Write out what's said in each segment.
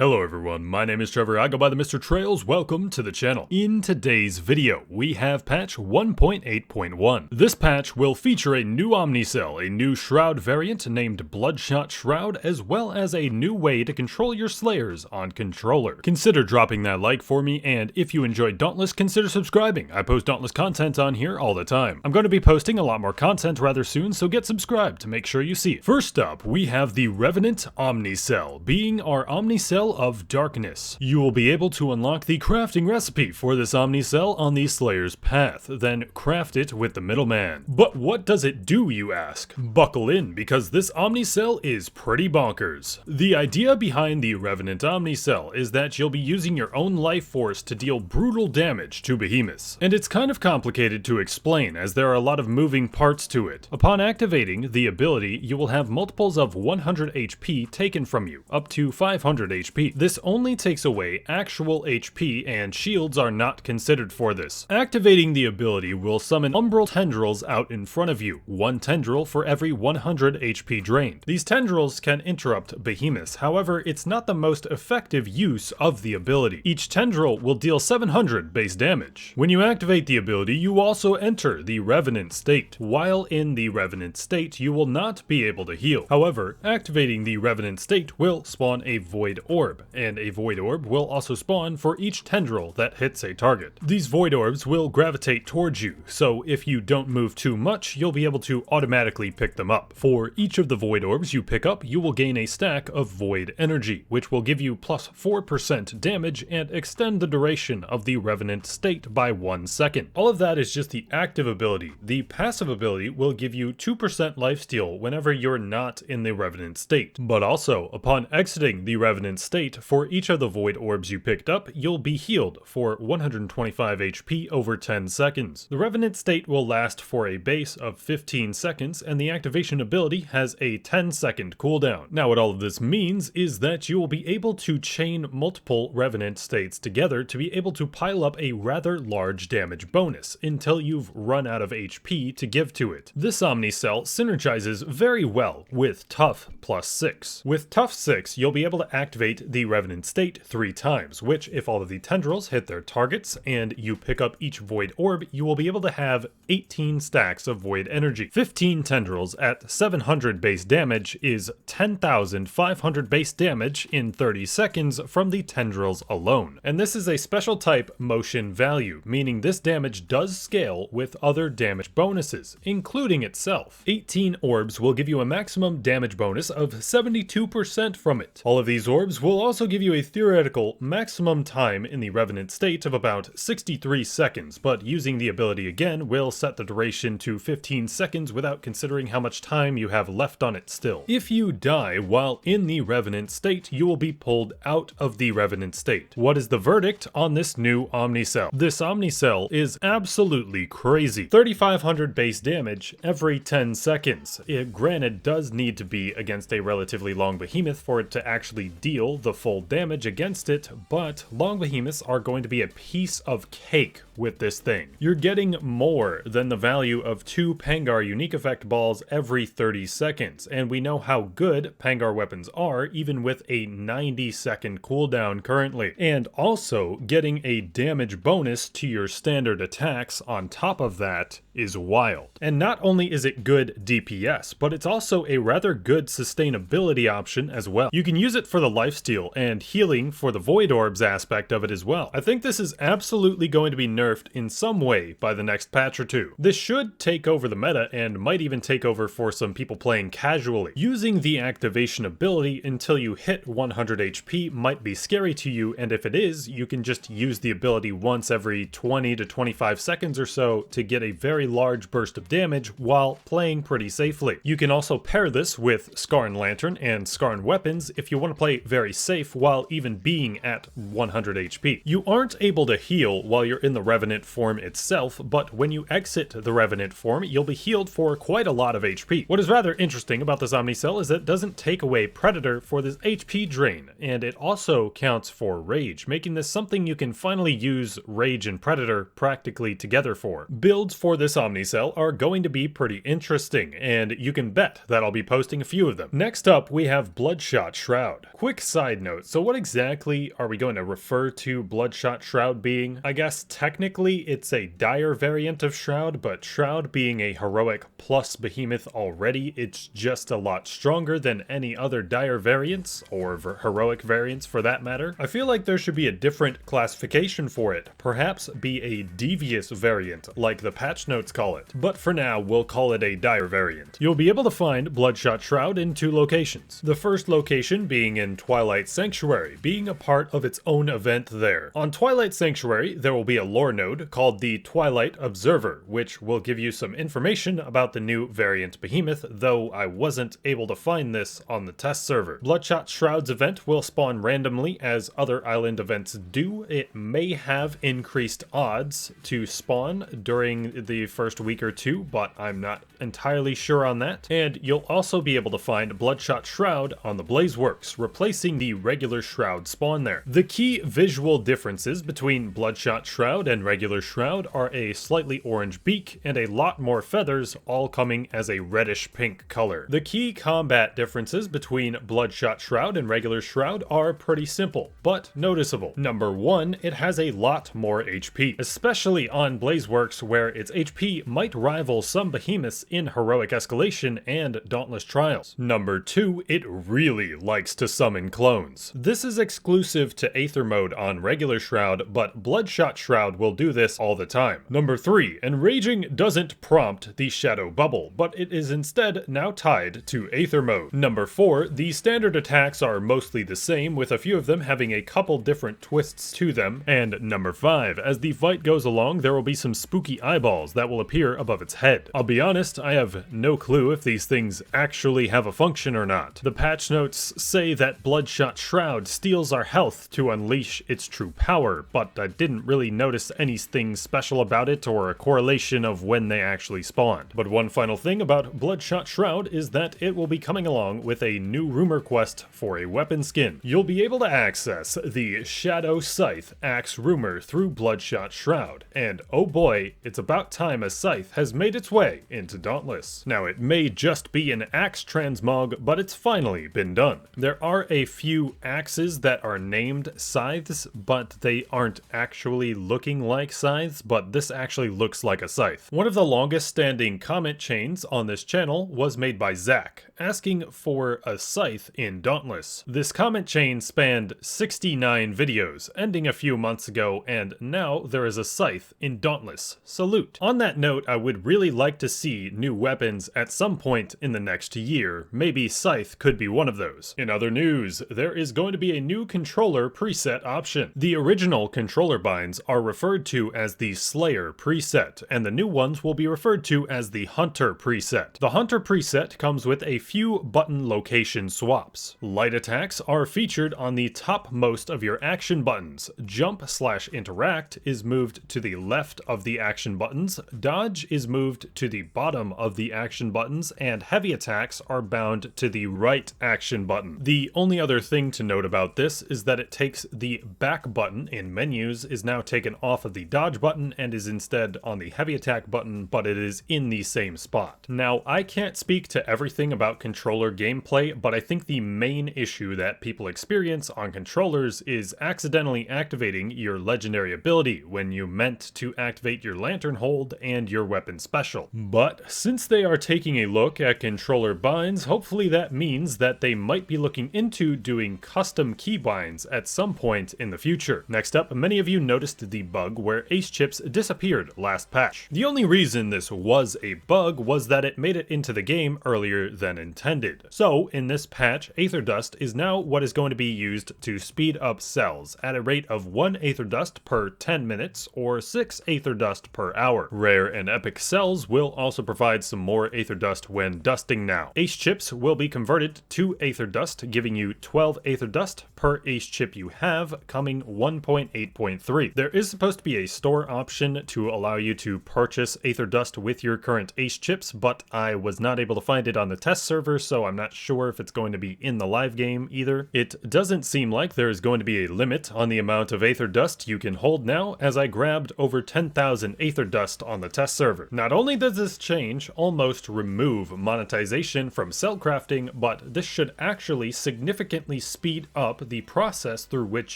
Hello everyone, my name is Trevor, I go by TheMrTrails, welcome to the channel. In today's video, we have patch 1.8.1. This patch will feature a new Omnicell, a new Shrowd variant named Bloodshot Shroud, as well as a new way to control your slayers on controller. Consider dropping that like for me, and if you enjoyed Dauntless, consider subscribing. I post Dauntless content on here all the time. I'm going to be posting a lot more content rather soon, so get subscribed to make sure you see it. First up, we have the Revenant Omnicell, being our Omnicell of Darkness. You will be able to unlock the crafting recipe for this Omnicell on the Slayer's Path, then craft it with the middleman. But what does it do, you ask? Buckle in, because this Omnicell is pretty bonkers. The idea behind the Revenant Omnicell is that you'll be using your own life force to deal brutal damage to behemoths. And it's kind of complicated to explain, as there are a lot of moving parts to it. Upon activating the ability, you will have multiples of 100 HP taken from you, up to 500 HP. This only takes away actual HP, and shields are not considered for this. Activating the ability will summon umbral tendrils out in front of you, one tendril for every 100 HP drained. These tendrils can interrupt behemoths, however, it's not the most effective use of the ability. Each tendril will deal 700 base damage. When you activate the ability, you also enter the Revenant state. While in the Revenant state, you will not be able to heal. However, activating the Revenant state will spawn a Void Orb, and a Void Orb will also spawn for each tendril that hits a target. These Void Orbs will gravitate towards you, so if you don't move too much, you'll be able to automatically pick them up. For each of the Void Orbs you pick up, you will gain a stack of Void Energy, which will give you plus 4% damage and extend the duration of the Revenant state by 1 second. All of that is just the active ability. The passive ability will give you 2% lifesteal whenever you're not in the Revenant state. But also, upon exiting the Revenant state, for each of the Void Orbs you picked up, you'll be healed for 125 HP over 10 seconds. The Revenant state will last for a base of 15 seconds, and the activation ability has a 10-second cooldown. Now, what all of this means is that you will be able to chain multiple Revenant states together to be able to pile up a rather large damage bonus until you've run out of HP to give to it. This Omnicell synergizes very well with Tough plus 6. With Tough 6, you'll be able to activate the Revenant state 3 times, which if all of the tendrils hit their targets and you pick up each Void Orb, you will be able to have 18 stacks of Void Energy. 15 tendrils at 700 base damage is 10,500 base damage in 30 seconds from the tendrils alone. And this is a special type motion value, meaning this damage does scale with other damage bonuses, including itself. 18 orbs will give you a maximum damage bonus of 72% from it. All of these orbs will also give you a theoretical maximum time in the Revenant state of about 63 seconds, but using the ability again will set the duration to 15 seconds without considering how much time you have left on it still. If you die while in the Revenant state, you will be pulled out of the Revenant state. What is the verdict on this new Omnicell? This Omnicell is absolutely crazy. 3,500 base damage every 10 seconds. It granted does need to be against a relatively long behemoth for it to actually deal the full damage against it, but long behemoths are going to be a piece of cake with this thing. You're getting more than the value of 2 Pangar unique effect balls every 30 seconds, and we know how good Pangar weapons are even with a 90-second cooldown currently. And also, getting a damage bonus to your standard attacks on top of that is wild. And not only is it good DPS, but it's also a rather good sustainability option as well. You can use it for the lifesteal and healing for the Void Orbs aspect of it as well. I think this is absolutely going to be nerfed in some way by the next patch or two. This should take over the meta and might even take over for some people playing casually. Using the activation ability until you hit 100 HP might be scary to you, and if it is, you can just use the ability once every 20 to 25 seconds or so to get a very large burst of damage while playing pretty safely. You can also pair this with Skarn Lantern and Skarn weapons if you want to play very safe while even being at 100 HP. You aren't able to heal while you're in the Revenant form itself, but when you exit the Revenant form, you'll be healed for quite a lot of HP. What is rather interesting about this Omnicell is that it doesn't take away Predator for this HP drain, and it also counts for Rage, making this something you can finally use Rage and Predator practically together for. Builds for this this Omnicell are going to be pretty interesting, and you can bet that I'll be posting a few of them. Next up, we have Bloodshot Shroud. Quick side note, so what exactly are we going to refer to Bloodshot Shroud being? I guess technically it's a dire variant of Shrowd, but Shrowd being a heroic plus behemoth already, it's just a lot stronger than any other dire variants, or heroic variants for that matter. I feel like there should be a different classification for it, perhaps be a devious variant, like the patch notes call it. But for now, we'll call it a dire variant. You'll be able to find Bloodshot Shroud in 2 locations. The first location being in Twilight Sanctuary, being a part of its own event there. On Twilight Sanctuary, there will be a lore node called the Twilight Observer, which will give you some information about the new variant behemoth, though I wasn't able to find this on the test server. Bloodshot Shroud's event will spawn randomly as other island events do. It may have increased odds to spawn during the first week or 2, but I'm not entirely sure on that. And you'll also be able to find Bloodshot Shroud on the Blazeworks, replacing the regular Shroud spawn there. The key visual differences between Bloodshot Shroud and regular Shroud are a slightly orange beak and a lot more feathers, all coming as a reddish pink color. The key combat differences between Bloodshot Shroud and regular Shroud are pretty simple, but noticeable. Number 1, it has a lot more HP, especially on Blazeworks, where its HP might rival some behemoths in heroic escalation and Dauntless Trials. Number 2, it really likes to summon clones. This is exclusive to Aether mode on regular Shroud, but Bloodshot Shroud will do this all the time. Number 3, enraging doesn't prompt the shadow bubble, but it is instead now tied to Aether mode. Number 4, the standard attacks are mostly the same, with a few of them having a couple different twists to them. And number 5, as the fight goes along, there will be some spooky eyeballs that will appear above its head. I'll be honest, I have no clue if these things actually have a function or not. The patch notes say that Bloodshot Shroud steals our health to unleash its true power, but I didn't really notice anything special about it or a correlation of when they actually spawned. But one final thing about Bloodshot Shroud is that it will be coming along with a new rumor quest for a weapon skin. You'll be able to access the Shadow Scythe Axe rumor through Bloodshot Shroud, and oh boy, it's about time a scythe has made its way into Dauntless. Now, it may just be an axe transmog, but it's finally been done. There are a few axes that are named scythes, but they aren't actually looking like scythes, but this actually looks like a scythe. One of the longest standing comment chains on this channel was made by Zach, asking for a scythe in Dauntless. This comment chain spanned 69 videos, ending a few months ago, and now there is a scythe in Dauntless. Salute. On that note, I would really like to see new weapons at some point in the next year. Maybe scythe could be one of those. In other news, there is going to be a new controller preset option. The original controller binds are referred to as the Slayer preset, and the new ones will be referred to as the Hunter preset. The Hunter preset comes with a few button location swaps. Light attacks are featured on the topmost of your action buttons. Jump/interact is moved to the left of the action buttons, dodge is moved to the bottom of the action buttons, and heavy attacks are bound to the right action button. The only other thing to note about this is that it takes the back button in menus is now taken off of the dodge button and is instead on the heavy attack button, but it is in the same spot. Now, I can't speak to everything about controller gameplay, but I think the main issue that people experience on controllers is accidentally activating your legendary ability when you meant to activate your lantern hold and your weapon special. But since they are taking a look at controller binds, hopefully that means that they might be looking into doing custom keybinds at some point in the future. Next up, many of you noticed the bug where ace chips disappeared last patch. The only reason this was a bug was that it made it into the game earlier than intended. So in this patch, Aether Dust is now what is going to be used to speed up cells at a rate of 1 Aether Dust per 10 minutes or 6 Aether Dust per hour. Rare and epic cells will also provide some more Aether Dust when dusting now. Ace chips will be converted to Aether Dust, giving you 12 Aether Dust per ace chip you have, coming 1.8.3. There is supposed to be a store option to allow you to purchase Aether Dust with your current ace chips, but I was not able to find it on the test server, so I'm not sure if it's going to be in the live game either. It doesn't seem like there is going to be a limit on the amount of Aether Dust you can hold now, as I grabbed over 10,000 Aether Dust on on the test server. Not only does this change almost remove monetization from cell crafting, but this should actually significantly speed up the process through which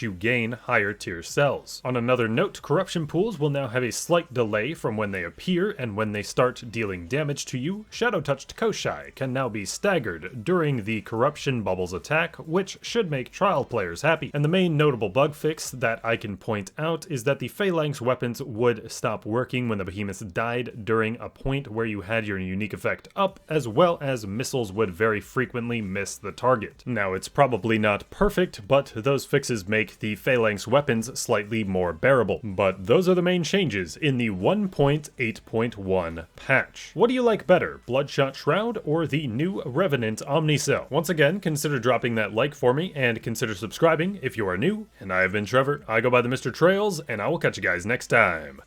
you gain higher tier cells. On another note, corruption pools will now have a slight delay from when they appear and when they start dealing damage to you. Shadow Touched Koshai can now be staggered during the corruption bubbles attack, which should make trial players happy. And the main notable bug fix that I can point out is that the Phalanx weapons would stop working when the behemoths died during a point where you had your unique effect up, as well as missiles would very frequently miss the target. Now, it's probably not perfect, but those fixes make the Phalanx weapons slightly more bearable. But those are the main changes in the 1.8.1 patch. What do you like better, Bloodshot Shroud or the new Revenant Omnicell? Once again, consider dropping that like for me and consider subscribing if you are new. And I have been Trevor, I go by TheMrTrails, and I will catch you guys next time.